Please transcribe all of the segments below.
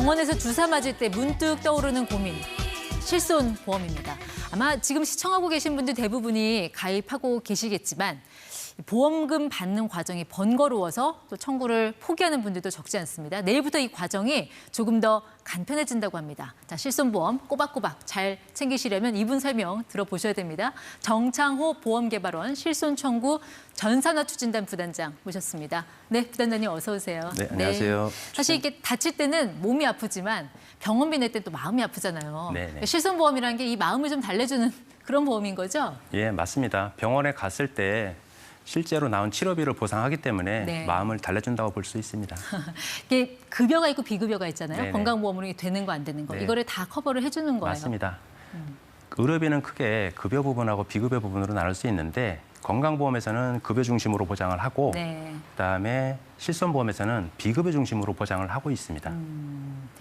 병원에서 주사 맞을 때 문득 떠오르는 고민. 실손보험입니다. 아마 지금 시청하고 계신 분들 대부분이 가입하고 계시겠지만 보험금 받는 과정이 번거로워서 또 청구를 포기하는 분들도 적지 않습니다. 내일부터 이 과정이 조금 더 간편해진다고 합니다. 자, 실손보험 꼬박꼬박 잘 챙기시려면 이분 설명 들어보셔야 됩니다. 정창호 보험개발원 실손청구 전산화추진단 부단장 모셨습니다. 네, 부단장님 어서 오세요. 네, 안녕하세요. 사실 이게 다칠 때는 몸이 아프지만 병원비 낼 때 또 마음이 아프잖아요. 네네. 실손보험이라는 게 이 마음을 좀 달래주는 그런 보험인 거죠? 예, 맞습니다. 병원에 갔을 때 실제로 나온 치료비를 보상하기 때문에 네. 마음을 달래준다고 볼 수 있습니다. 이게 급여가 있고 비급여가 있잖아요. 네네. 건강보험으로 되는 거 안 되는 거. 네. 이거를 다 커버를 해주는 거예요. 맞습니다. 의료비는 크게 급여 부분하고 비급여 부분으로 나눌 수 있는데 건강보험에서는 급여 중심으로 보장을 하고 네. 그다음에 실손보험에서는 비급여 중심으로 보장을 하고 있습니다.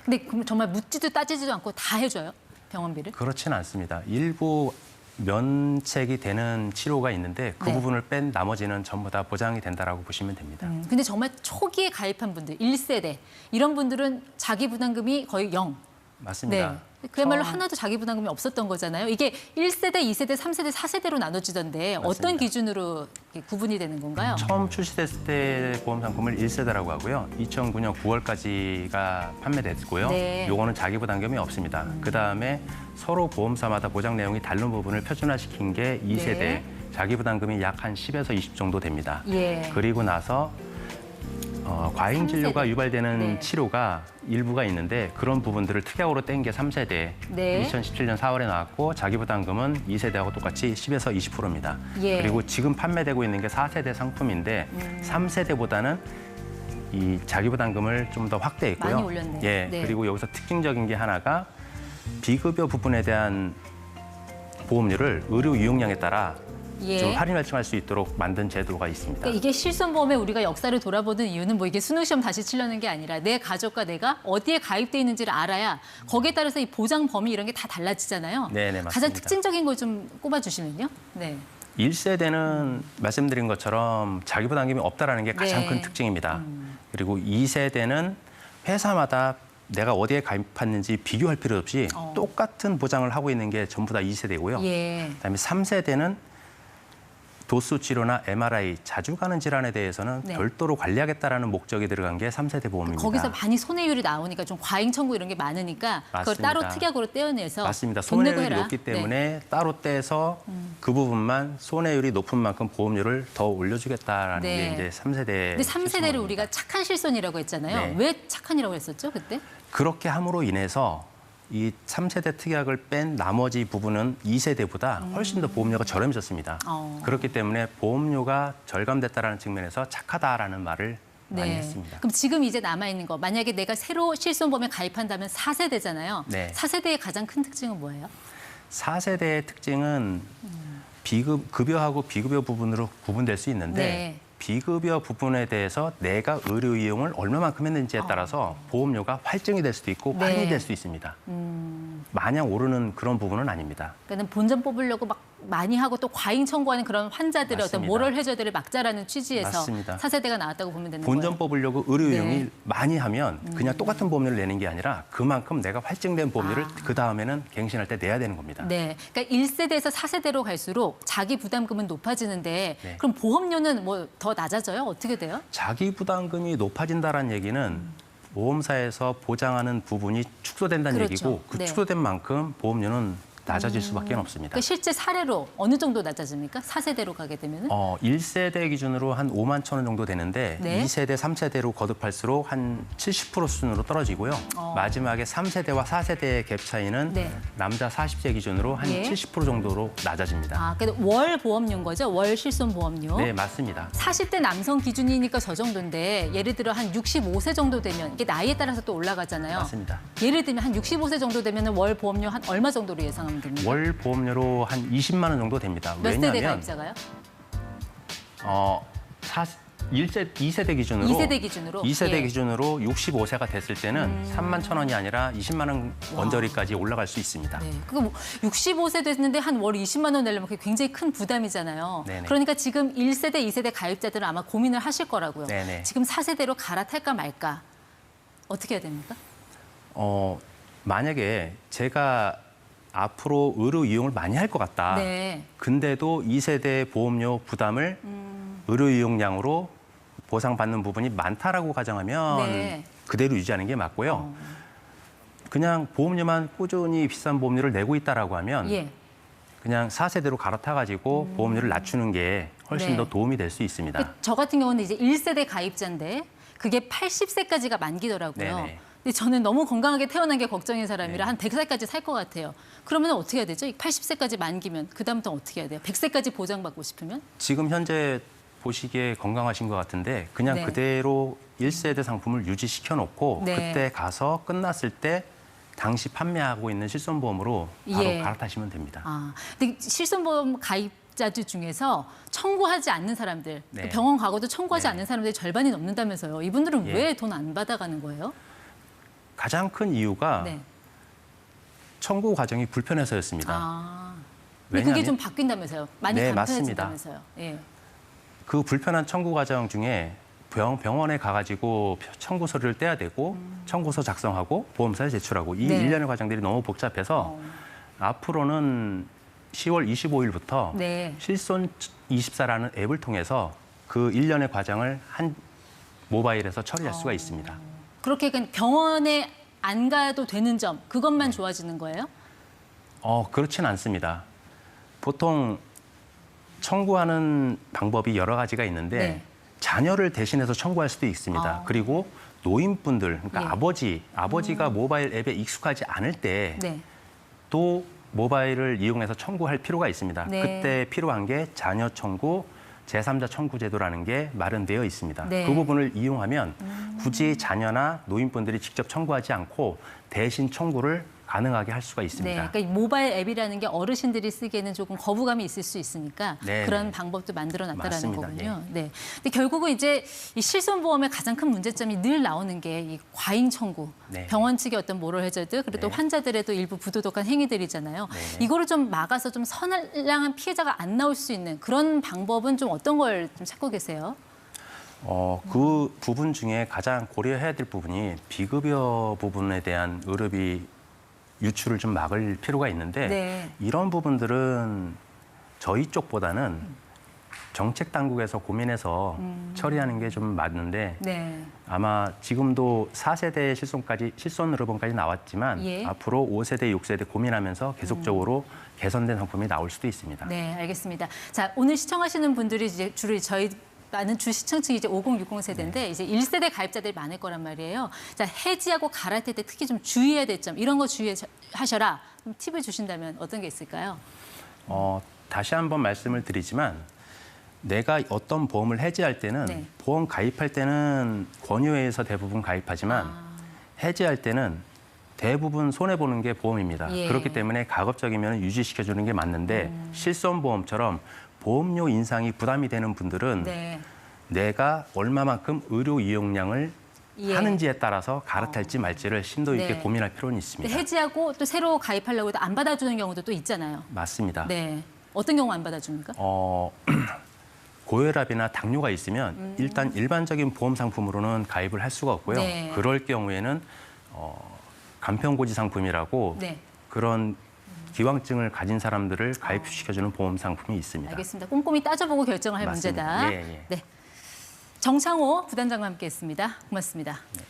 근데 그럼 정말 묻지도 따지지도 않고 다 해줘요? 병원비를? 그렇지는 않습니다. 일부 면책이 되는 치료가 있는데 그 네. 부분을 뺀 나머지는 전부 다 보장이 된다라고 보시면 됩니다. 근데 정말 초기에 가입한 분들, 1세대 이런 분들은 자기 부담금이 거의 0. 맞습니다. 네. 그야말로 하나도 자기 부담금이 없었던 거잖아요. 이게 1세대, 2세대, 3세대, 4세대로 나눠지던데 어떤 맞습니다. 기준으로 이렇게 구분이 되는 건가요? 처음 출시됐을 때 보험 상품을 1세대라고 하고요. 2009년 9월까지가 판매됐고요. 네. 요거는 자기 부담금이 없습니다. 그다음에 서로 보험사마다 보장 내용이 다른 부분을 표준화시킨 게 2세대. 네. 자기 부담금이 약 한 10에서 20 정도 됩니다. 예. 그리고 나서 과잉 진료가 3세대. 유발되는 네. 치료가 일부가 있는데 그런 부분들을 특약으로 뗀 게 3세대. 네. 2017년 4월에 나왔고 자기 부담금은 2세대하고 똑같이 10에서 20%입니다. 예. 그리고 지금 판매되고 있는 게 4세대 상품인데 3세대보다는 이 자기 부담금을 좀 더 확대했고요. 많이 올렸네요. 예. 네. 그리고 여기서 특징적인 게 하나가 비급여 부분에 대한 보험료를 의료 이용량에 따라 예. 좀 할인 결정할 수 있도록 만든 제도가 있습니다. 그러니까 이게 실손보험의 우리가 역사를 돌아보는 이유는 뭐 이게 수능시험 다시 치려는 게 아니라 내 가족과 내가 어디에 가입돼 있는지를 알아야 거기에 따라서 이 보장 범위 이런 게 다 달라지잖아요. 네네, 맞습니다. 가장 특징적인 걸 좀 꼽아주시면요. 네. 1세대는 말씀드린 것처럼 자기 부담금이 없다라는 게 가장 네. 큰 특징입니다. 그리고 2세대는 회사마다 내가 어디에 가입했는지 비교할 필요 없이 똑같은 보장을 하고 있는 게 전부 다 2세대고요. 예. 그다음에 3세대는 도수 치료나 MRI, 자주 가는 질환에 대해서는 네. 별도로 관리하겠다라는 목적이 들어간 게 3세대 보험입니다. 거기서 많이 손해율이 나오니까 좀 과잉 청구 이런 게 많으니까 그걸 맞습니다. 따로 특약으로 떼어내서 맞습니다. 돈 내고 손해율이 해라. 높기 네. 때문에 따로 떼서 그 부분만 손해율이 높은 만큼 보험료를 더 올려주겠다라는 네. 게 이제 3세대. 근데 3세대를 우리가 착한 실손이라고 했잖아요. 네. 왜 착한이라고 했었죠, 그때? 그렇게 함으로 인해서 이 3세대 특약을 뺀 나머지 부분은 2세대보다 훨씬 더 보험료가 저렴해졌습니다. 그렇기 때문에 보험료가 절감됐다는 측면에서 착하다라는 말을 많이 했습니다. 그럼 지금 이제 남아있는 거, 만약에 내가 새로 실손보험에 가입한다면 4세대잖아요. 네. 4세대의 가장 큰 특징은 뭐예요? 4세대의 특징은 급여하고 비급여 부분으로 구분될 수 있는데 네. 비급여 부분에 대해서 내가 의료 이용을 얼마만큼 했는지에 따라서 보험료가 활증이 될 수도 있고 네. 할인이 될 수 있습니다. 마냥 오르는 그런 부분은 아닙니다. 그러니까 본전 뽑으려고 막 많이 하고 또 과잉 청구하는 그런 환자들의 어떤 맞습니다. 모럴 해저들을 막자라는 취지에서 맞습니다. 4세대가 나왔다고 보면 되는 본전 거예요. 뽑으려고 의료 이용이 네. 많이 하면 그냥 똑같은 보험료를 내는 게 아니라 그만큼 내가 활증된 보험료를 그 다음에는 갱신할 때 내야 되는 겁니다. 네, 그러니까 1세대에서 4세대로 갈수록 자기 부담금은 높아지는데 네. 그럼 보험료는 뭐 더 낮아져요? 어떻게 돼요? 자기 부담금이 높아진다는 얘기는 보험사에서 보장하는 부분이 축소된다는 그렇죠. 얘기고 그 네. 축소된 만큼 보험료는 낮아질 수밖에 없습니다. 그러니까 실제 사례로 어느 정도 낮아집니까? 4세대로 가게 되면은? 1세대 기준으로 한 5만 천 원 정도 되는데 네. 2세대, 3세대로 거듭할수록 한 70% 수준으로 떨어지고요. 마지막에 3세대와 4세대의 갭 차이는 네. 남자 40세 기준으로 한 예. 70% 정도로 낮아집니다. 아, 그래도 월 보험료인 거죠? 월 실손 보험료. 네, 맞습니다. 40대 남성 기준이니까 저 정도인데 예를 들어 한 65세 정도 되면 이게 나이에 따라서 또 올라가잖아요. 맞습니다. 예를 들면 한 65세 정도 되면 월 보험료 한 얼마 정도로 예상하면 됩니까? 월 보험료로 한 20만 원 정도 됩니다. 몇 세대 왜냐하면 가입자가요? 2세대 기준으로 2세대 기준으로? 2세대 예. 기준으로 65세가 됐을 때는 3만 천 원이 아니라 20만 원 언저리까지 올라갈 수 있습니다. 네, 그거 뭐 65세 됐는데 한 월 20만 원 내려면 그게 굉장히 큰 부담이잖아요. 네네. 그러니까 지금 1세대, 2세대 가입자들은 아마 고민을 하실 거라고요. 네네. 지금 4세대로 갈아탈까 말까? 어떻게 해야 됩니까? 만약에 제가 앞으로 의료 이용을 많이 할 것 같다. 네. 근데도 2세대 보험료 부담을 의료 이용량으로 보상받는 부분이 많다라고 가정하면 네. 그대로 유지하는 게 맞고요. 그냥 보험료만 꾸준히 비싼 보험료를 내고 있다라고 하면 예. 그냥 4세대로 갈아타가지고 보험료를 낮추는 게 훨씬 네. 더 도움이 될 수 있습니다. 저 같은 경우는 이제 1세대 가입자인데 그게 80세까지가 만기더라고요. 네네. 근데 저는 너무 건강하게 태어난 게 걱정인 사람이라 네. 한 100살까지 살 것 같아요. 그러면 어떻게 해야 되죠? 80세까지 만기면 그다음부터 어떻게 해야 돼요? 100세까지 보장받고 싶으면? 지금 현재 보시기에 건강하신 것 같은데 그냥 네. 그대로 1세대 상품을 유지시켜 놓고 네. 그때 가서 끝났을 때 당시 판매하고 있는 실손보험으로 바로 예. 갈아타시면 됩니다. 아, 근데 실손보험 가입자들 중에서 청구하지 않는 사람들, 네. 병원 가고도 청구하지 네. 않는 사람들이 절반이 넘는다면서요. 이분들은 예. 왜 돈 안 받아가는 거예요? 가장 큰 이유가 네. 청구 과정이 불편해서였습니다. 아, 근데 그게 왜냐하면- 좀 바뀐다면서요. 많이 네, 간편해진다면서요. 예. 그 불편한 청구 과정 중에 병원에 가가지고 청구 서류를 떼야 되고 청구서 작성하고 보험사에 제출하고 이 네. 일련의 과정들이 너무 복잡해서 앞으로는 10월 25일부터 네. 실손24라는 앱을 통해서 그 일련의 과정을 한 모바일에서 처리할 수가 있습니다. 그렇게 그냥 병원에 안 가도 되는 점, 그것만 좋아지는 거예요? 그렇진 않습니다. 보통 청구하는 방법이 여러 가지가 있는데 네. 자녀를 대신해서 청구할 수도 있습니다. 아. 그리고 노인분들, 그러니까 예. 아버지가 모바일 앱에 익숙하지 않을 때 네. 또 모바일을 이용해서 청구할 필요가 있습니다. 네. 그때 필요한 게 자녀 청구, 제3자 청구 제도라는 게 마련되어 있습니다. 네. 그 부분을 이용하면 굳이 자녀나 노인분들이 직접 청구하지 않고 대신 청구를 가능하게 할 수가 네, 있습니다. 그러니까 이 모바일 앱이라는 게 어르신들이 쓰기에는 조금 거부감이 있을 수 있으니까 네, 그런 네. 방법도 만들어놨다라는 맞습니다. 거군요. 네. 근데 결국은 이제 이 실손보험의 가장 큰 문제점이 늘 나오는 게 이 과잉 청구, 네. 병원 측의 어떤 모럴 해저드, 그리고 또 네. 환자들의 또 일부 부도덕한 행위들이잖아요. 네. 이거를 좀 막아서 좀 선량한 피해자가 안 나올 수 있는 그런 방법은 좀 어떤 걸 좀 찾고 계세요? 그 부분 중에 가장 고려해야 될 부분이 비급여 부분에 대한 의료비 유출을 좀 막을 필요가 있는데 네. 이런 부분들은 저희 쪽보다는 정책 당국에서 고민해서 처리하는 게 좀 맞는데 네. 아마 지금도 4세대 실손 의료보험까지 나왔지만 예. 앞으로 5세대, 6세대 고민하면서 계속적으로 개선된 상품이 나올 수도 있습니다. 네, 알겠습니다. 자, 오늘 시청하시는 분들이 이제 주로 저희 많은 주 시청층이 이제 5060 세대인데 이제 1세대 가입자들이 많을 거란 말이에요. 자, 해지하고 갈아탈 때 특히 좀 주의해야 될 점 이런 거 주의하셔라. 좀 팁을 주신다면 어떤 게 있을까요? 다시 한번 말씀을 드리지만 내가 어떤 보험을 해지할 때는 네. 보험 가입할 때는 권유회에서 대부분 가입하지만 해지할 때는 대부분 손해보는 게 보험입니다. 예. 그렇기 때문에 가급적이면 유지시켜주는 게 맞는데 실손보험처럼 보험료 인상이 부담이 되는 분들은 네. 내가 얼마만큼 의료 이용량을 예. 하는지에 따라서 갈아탈지 말지를 심도 있게 네. 고민할 필요는 근데 있습니다. 해지하고 또 새로 가입하려고 해도 안 받아주는 경우도 또 있잖아요. 맞습니다. 네. 어떤 경우 안 받아줍니까? 고혈압이나 당뇨가 있으면 일단 일반적인 보험 상품으로는 가입을 할 수가 없고요. 네. 그럴 경우에는 간편고지 상품이라고 네. 그런 기왕증을 가진 사람들을 가입시켜주는 보험 상품이 있습니다. 알겠습니다. 꼼꼼히 따져보고 결정을 할 맞습니다. 문제다. 예, 예. 네. 정창호 부단장과 함께했습니다. 고맙습니다. 네.